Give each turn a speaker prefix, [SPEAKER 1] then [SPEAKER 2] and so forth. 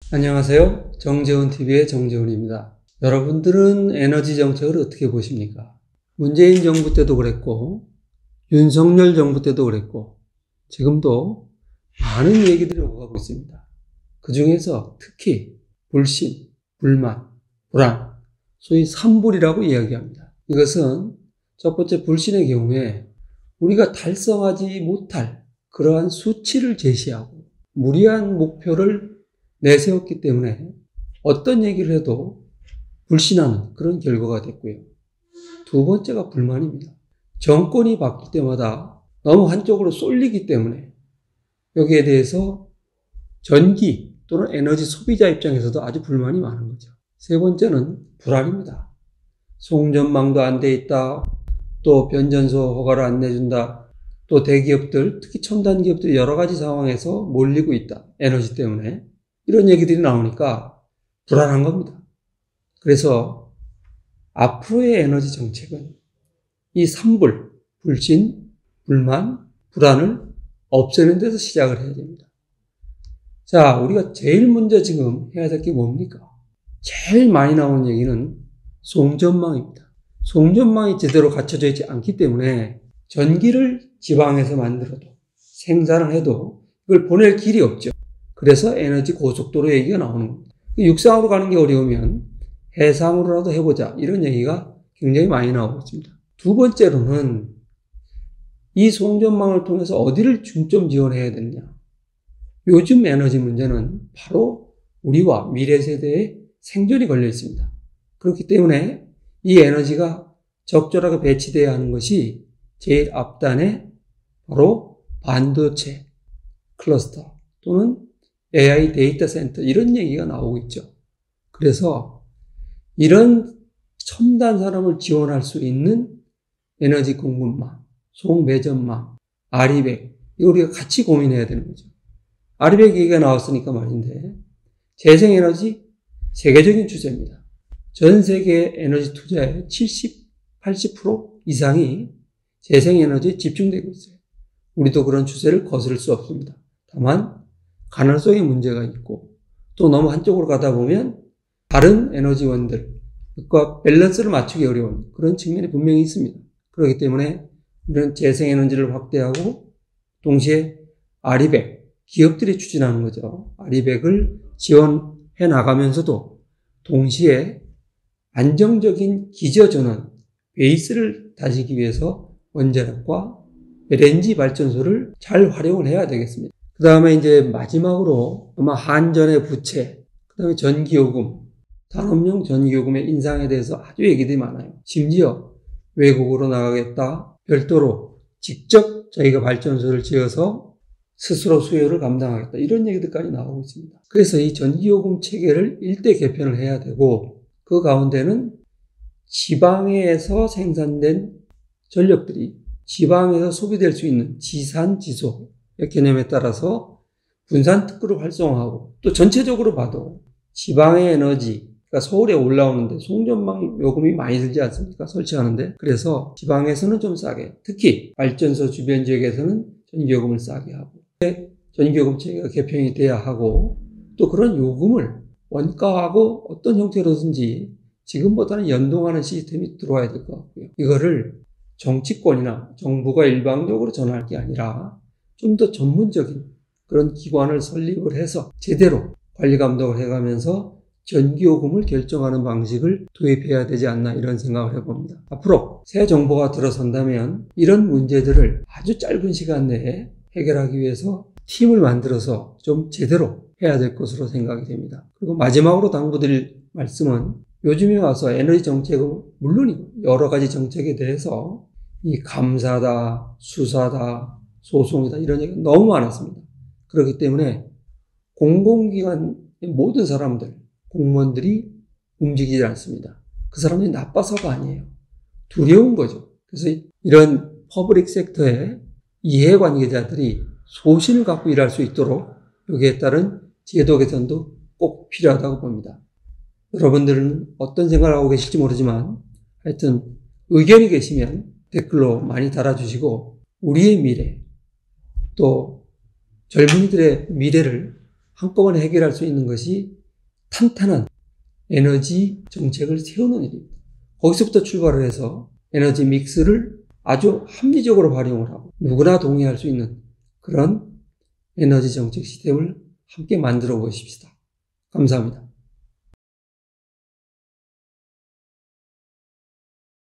[SPEAKER 1] 안녕하세요. 정재훈TV의 정재훈입니다. 여러분들은 에너지 정책을 어떻게 보십니까? 문재인 정부 때도 그랬고, 윤석열 정부 때도 그랬고, 지금도 많은 얘기들이 오고 가고 있습니다. 그 중에서 특히 불신, 불만, 불안, 소위 삼불이라고 이야기합니다. 이것은 첫 번째 불신의 경우에 우리가 달성하지 못할 그러한 수치를 제시하고 무리한 목표를 내세웠기 때문에 어떤 얘기를 해도 불신하는 그런 결과가 됐고요. 두 번째가 불만입니다. 정권이 바뀔 때마다 너무 한쪽으로 쏠리기 때문에 여기에 대해서 전기 또는 에너지 소비자 입장에서도 아주 불만이 많은 거죠. 세 번째는 불안입니다. 송전망도 안 돼 있다. 또 변전소 허가를 안 내준다. 또 대기업들, 특히 첨단 기업들이 여러 가지 상황에서 몰리고 있다. 에너지 때문에. 이런 얘기들이 나오니까 불안한 겁니다. 그래서 앞으로의 에너지 정책은 이 삼불, 불신, 불만, 불안을 없애는 데서 시작을 해야 됩니다. 자, 우리가 제일 먼저 지금 해야 될 게 뭡니까? 제일 많이 나오는 얘기는 송전망입니다. 송전망이 제대로 갖춰져 있지 않기 때문에 전기를 지방에서 만들어도 생산을 해도 이걸 보낼 길이 없죠. 그래서 에너지 고속도로 얘기가 나오는 겁니다. 육상으로 가는 게 어려우면 해상으로라도 해보자 이런 얘기가 굉장히 많이 나오고 있습니다. 두 번째로는 이 송전망을 통해서 어디를 중점 지원해야 되느냐. 요즘 에너지 문제는 바로 우리와 미래 세대의 생존이 걸려 있습니다. 그렇기 때문에 이 에너지가 적절하게 배치되어야 하는 것이 제일 앞단에 바로 반도체 클러스터 또는 AI 데이터 센터 이런 얘기가 나오고 있죠. 그래서 이런 첨단 산업을 지원할 수 있는 에너지 공급망, 송매전망, 아리백 이거 우리가 같이 고민해야 되는 거죠. 아리백 얘기가 나왔으니까 말인데 재생에너지 세계적인 추세입니다. 전 세계 에너지 투자의 70, 80% 이상이 재생에너지에 집중되고 있어요. 우리도 그런 추세를 거스를 수 없습니다. 다만 가능성의 문제가 있고 또 너무 한쪽으로 가다 보면 다른 에너지원들과 밸런스를 맞추기 어려운 그런 측면이 분명히 있습니다. 그렇기 때문에 이런 재생에너지를 확대하고 동시에 아리백, 기업들이 추진하는 거죠. 아리백을 지원해 나가면서도 동시에 안정적인 기저전원, 베이스를 다지기 위해서 원자력과 LNG 발전소를 잘 활용을 해야 되겠습니다. 그 다음에 이제 마지막으로 아마 한전의 부채, 그 다음에 전기요금, 산업용 전기요금의 인상에 대해서 아주 얘기들이 많아요. 심지어 외국으로 나가겠다, 별도로 직접 저희가 발전소를 지어서 스스로 수요를 감당하겠다 이런 얘기들까지 나오고 있습니다. 그래서 이 전기요금 체계를 일대 개편을 해야 되고 그 가운데는 지방에서 생산된 전력들이 지방에서 소비될 수 있는 지산지소의 개념에 따라서 분산특구를 활성화하고 또 전체적으로 봐도 지방의 에너지, 그러니까 서울에 올라오는데 송전망 요금이 많이 들지 않습니까? 설치하는데. 그래서 지방에서는 좀 싸게, 특히 발전소 주변 지역에서는 전기요금을 싸게 하고 전기요금 체계가 개편이 돼야 하고 또 그런 요금을 원가하고 어떤 형태로든지 지금보다는 연동하는 시스템이 들어와야 될 것 같고요. 이거를 정치권이나 정부가 일방적으로 전할 게 아니라 좀 더 전문적인 그런 기관을 설립을 해서 제대로 관리 감독을 해가면서 전기요금을 결정하는 방식을 도입해야 되지 않나 이런 생각을 해봅니다. 앞으로 새 정부가 들어선다면 이런 문제들을 아주 짧은 시간 내에 해결하기 위해서 팀을 만들어서 좀 제대로 해야 될 것으로 생각이 됩니다. 그리고 마지막으로 당부드릴 말씀은 요즘에 와서 에너지 정책은 물론이고 여러 가지 정책에 대해서 이 감사다, 수사다, 소송이다 이런 얘기가 너무 많았습니다. 그렇기 때문에 공공기관의 모든 사람들, 공무원들이 움직이지 않습니다. 그 사람들이 나빠서가 아니에요. 두려운 거죠. 그래서 이런 퍼블릭 섹터의 이해관계자들이 소신을 갖고 일할 수 있도록 여기에 따른 제도 개선도 꼭 필요하다고 봅니다. 여러분들은 어떤 생각을 하고 계실지 모르지만 하여튼 의견이 계시면 댓글로 많이 달아주시고 우리의 미래 또 젊은이들의 미래를 한꺼번에 해결할 수 있는 것이 탄탄한 에너지 정책을 세우는 일입니다. 거기서부터 출발을 해서 에너지 믹스를 아주 합리적으로 활용을 하고 누구나 동의할 수 있는 그런 에너지 정책 시스템을 함께 만들어 보십시다. 감사합니다.